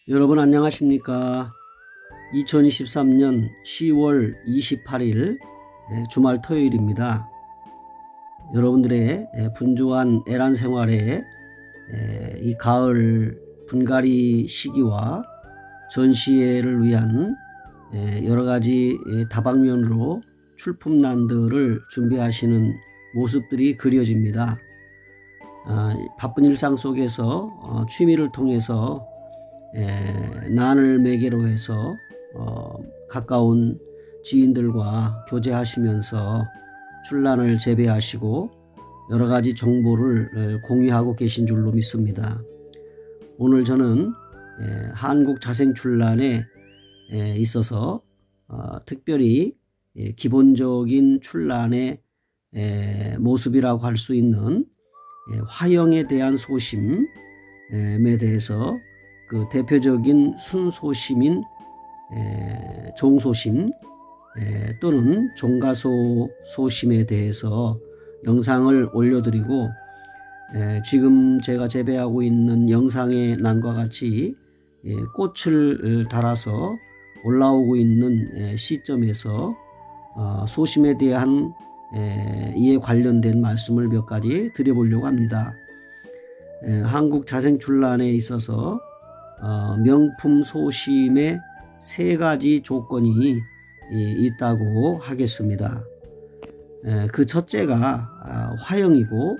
여러분 안녕하십니까? 2023년 10월 28일 주말 토요일입니다. 여러분들의 분주한 애란 생활에 이 가을 분갈이 시기와 전시회를 위한 여러 가지 다방면으로 출품란들을 준비하시는 모습들이 그려집니다. 바쁜 일상 속에서 취미를 통해서 난을 매개로 해서 가까운 지인들과 교제하시면서 출란을 재배하시고 여러 가지 정보를 공유하고 계신 줄로 믿습니다. 오늘 저는 한국 자생출란에 있어서 특별히 기본적인 출란의 모습이라고 할 수 있는 화형에 대한 소심에 대해서 그 대표적인 순소심인 종소심 또는 종가소 소심에 대해서 영상을 올려드리고 지금 제가 재배하고 있는 영상의 난과 같이 꽃을 달아서 올라오고 있는 시점에서 소심에 대한 이에 관련된 말씀을 몇 가지 드려보려고 합니다. 한국 자생출란에 있어서 명품 소심의 세 가지 조건이 있다고 하겠습니다. 그 첫째가 화형이고,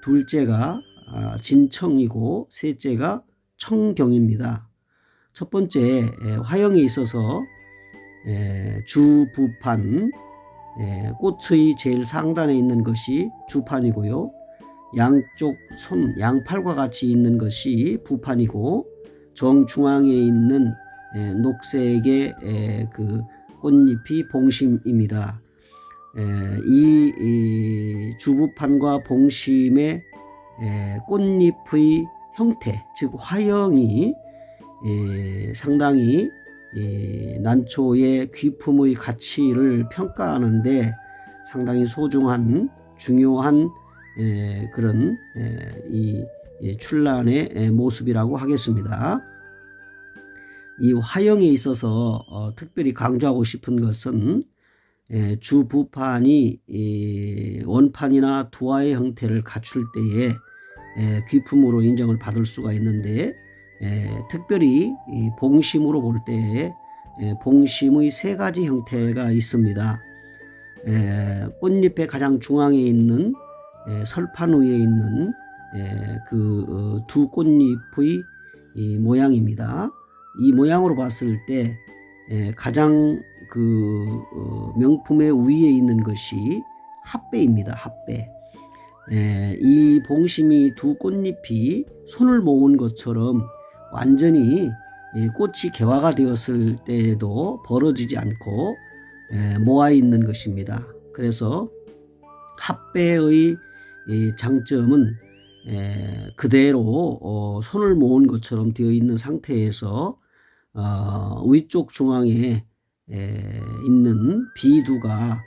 둘째가 진청이고, 셋째가 청경입니다. 첫 번째 화형에 있어서 주부판, 꽃의 제일 상단에 있는 것이 주판이고요. 양쪽 손, 양팔과 같이 있는 것이 부판이고, 정중앙에 있는 녹색의 그 꽃잎이 봉심입니다. 이 주부판과 봉심의 꽃잎의 형태, 즉 화형이 상당히 난초의 귀품의 가치를 평가하는데 상당히 소중한 중요한 그런 이 출란의 모습이라고 하겠습니다. 이 화형에 있어서 특별히 강조하고 싶은 것은 주부판이 원판이나 두화의 형태를 갖출 때에 귀품으로 인정을 받을 수가 있는데 특별히 이 봉심으로 볼 때에 봉심의 세 가지 형태가 있습니다. 꽃잎의 가장 중앙에 있는 설판 위에 있는 그 두 꽃잎의 이 모양입니다. 이 모양으로 봤을 때 가장 그 명품의 위에 있는 것이 핫배입니다. 핫배. 이 봉심이 두 꽃잎이 손을 모은 것처럼 완전히 꽃이 개화가 되었을 때에도 벌어지지 않고 모아 있는 것입니다. 그래서 핫배의 장점은 그대로 손을 모은 것처럼 되어 있는 상태에서 위쪽 중앙에 있는 비두가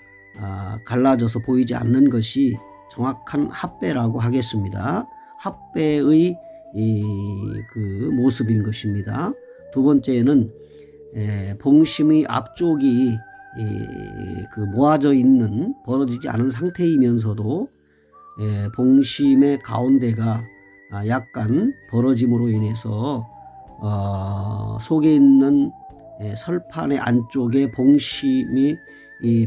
갈라져서 보이지 않는 것이 정확한 핫배라고 하겠습니다. 핫배의 그 모습인 것입니다. 두 번째는 봉심의 앞쪽이 그 모아져 있는 벌어지지 않은 상태이면서도 봉심의 가운데가 약간 벌어짐으로 인해서 속에 있는 설판의 안쪽에 봉심이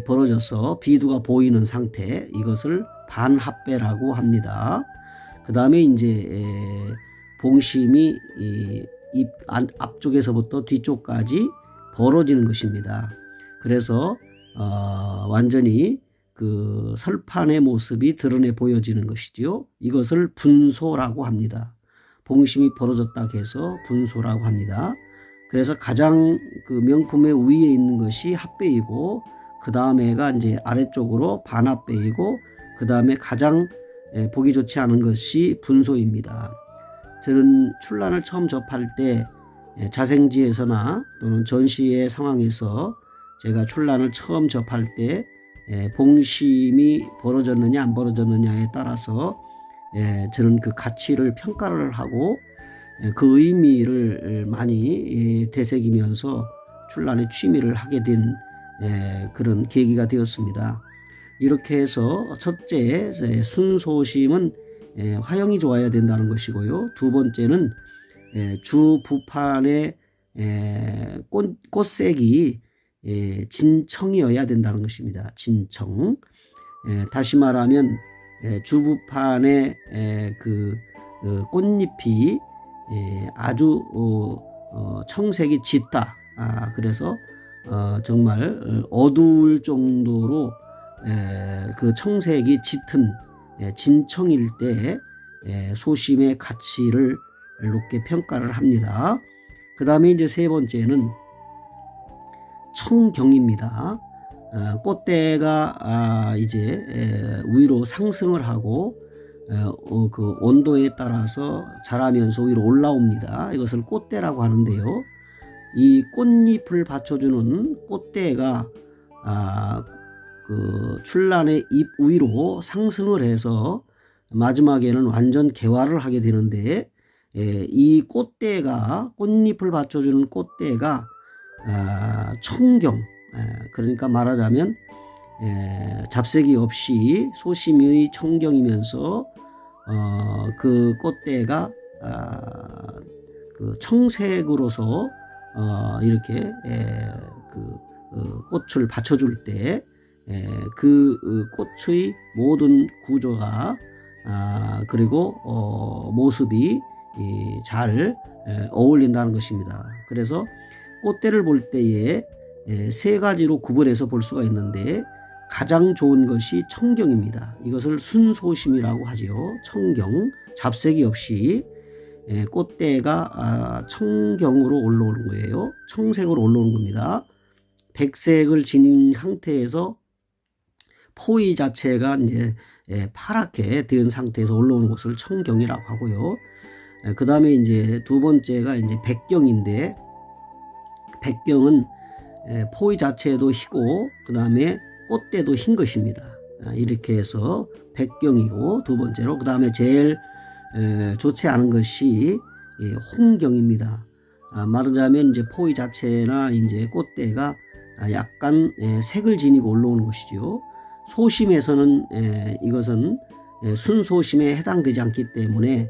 벌어져서 비두가 보이는 상태, 이것을 반합배라고 합니다. 그 다음에 이제 봉심이 잎 앞쪽에서부터 뒤쪽까지 벌어지는 것입니다. 그래서 완전히 그 설판의 모습이 드러내 보여지는 것이지요. 이것을 분소라고 합니다. 봉심이 벌어졌다고 해서 분소라고 합니다. 그래서 가장 그 명품의 위에 있는 것이 핫배이고, 그 다음에가 이제 아래쪽으로 반합배이고, 그 다음에 가장 보기 좋지 않은 것이 분소입니다. 저는 출란을 처음 접할 때 자생지에서나 또는 전시회 상황에서 제가 출란을 처음 접할 때 봉심이 벌어졌느냐 안 벌어졌느냐에 따라서 저는 그 가치를 평가를 하고 그 의미를 많이 되새기면서 출란의 취미를 하게 된 그런 계기가 되었습니다. 이렇게 해서 첫째, 순소심은 화형이 좋아야 된다는 것이고요. 두 번째는 주 부판의 꽃색이 진청이어야 된다는 것입니다. 진청. 다시 말하면 주부판의 그 꽃잎이 아주 청색이 짙다. 그래서 정말 어두울 정도로 그 청색이 짙은 진청일 때 소심의 가치를 높게 평가를 합니다. 그 다음에 이제 세 번째는 청경입니다. 꽃대가 이제 위로 상승을 하고 그 온도에 따라서 자라면서 위로 올라옵니다. 이것을 꽃대라고 하는데요. 이 꽃잎을 받쳐주는 꽃대가 그 출란의 잎 위로 상승을 해서 마지막에는 완전 개화를 하게 되는데 이 꽃대가 꽃잎을 받쳐주는 꽃대가 청경, 그러니까 말하자면 잡색이 없이 소심의 청경이면서 그 꽃대가 그 청색으로서 이렇게 꽃을 받쳐줄 때 그 꽃의 모든 구조가 그리고 모습이 잘 어울린다는 것입니다. 그래서 꽃대를 볼 때에 세 가지로 구분해서 볼 수가 있는데 가장 좋은 것이 청경입니다. 이것을 순소심이라고 하죠. 청경, 잡색이 없이 꽃대가 청경으로 올라오는 거예요. 청색으로 올라오는 겁니다. 백색을 지닌 상태에서 포의 자체가 이제 파랗게 된 상태에서 올라오는 것을 청경이라고 하고요. 그 다음에 이제 두 번째가 이제 백경인데, 백경은 포의 자체도 희고 그 다음에 꽃대도 흰 것입니다. 이렇게 해서 백경이고, 두 번째로 그 다음에 제일 좋지 않은 것이 홍경입니다. 말하자면 이제 포의 자체나 이제 꽃대가 약간 색을 지니고 올라오는 것이죠. 소심에서는 이것은 순소심에 해당되지 않기 때문에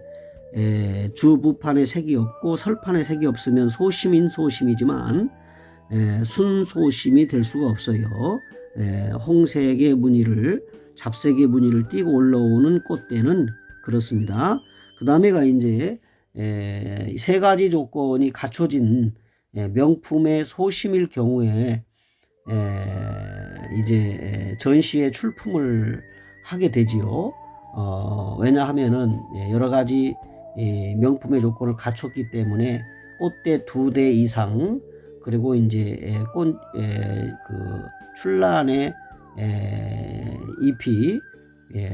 주부판에 색이 없고 설판에 색이 없으면 소심인 소심이지만 순소심이 될 수가 없어요. 홍색의 무늬를, 잡색의 무늬를 띠고 올라오는 꽃대는 그렇습니다. 그 다음에가 이제 세 가지 조건이 갖춰진 명품의 소심일 경우에 이제 전시에 출품을 하게 되지요. 왜냐하면은 여러 가지 명품의 조건을 갖췄기 때문에 꽃대 2대 이상, 그리고 이제 그 출란의 잎이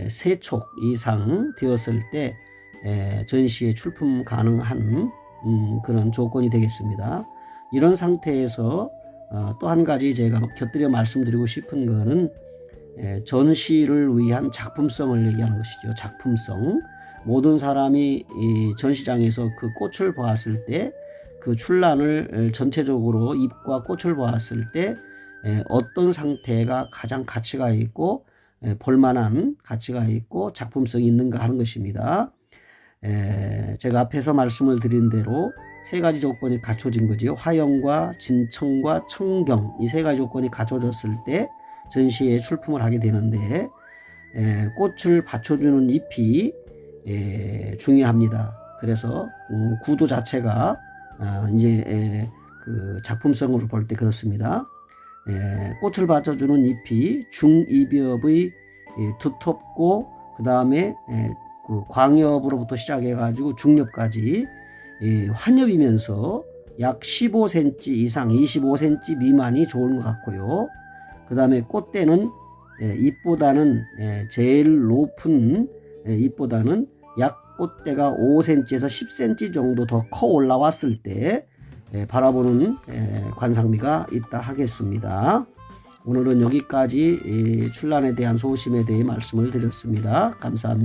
3촉 이상 되었을 때 전시에 출품 가능한 그런 조건이 되겠습니다. 이런 상태에서 또 한 가지 제가 곁들여 말씀드리고 싶은 거는 전시를 위한 작품성을 얘기하는 것이죠. 작품성. 모든 사람이 이 전시장에서 그 꽃을 보았을 때, 그 출란을 전체적으로 잎과 꽃을 보았을 때 어떤 상태가 가장 가치가 있고 볼만한 가치가 있고 작품성이 있는가 하는 것입니다. 제가 앞에서 말씀을 드린 대로 세 가지 조건이 갖춰진 거지요. 화형과 진청과 청경, 이 세 가지 조건이 갖춰졌을 때 전시에 출품을 하게 되는데 꽃을 받쳐주는 잎이 중요합니다. 그래서 구도 자체가 이제 그 작품성으로 볼 때 그렇습니다. 꽃을 받쳐주는 잎이 중이엽의 두텁고 그 다음에 그 광엽으로부터 시작해가지고 중엽까지 환엽이면서 약 15cm 이상, 25cm 미만이 좋은 것 같고요. 그 다음에 꽃대는 잎보다는 제일 높은 잎보다는 약 꽃대가 5cm에서 10cm 정도 더 커 올라왔을 때 바라보는 관상미가 있다 하겠습니다. 오늘은 여기까지 출란에 대한 소심에 대해 말씀을 드렸습니다. 감사합니다.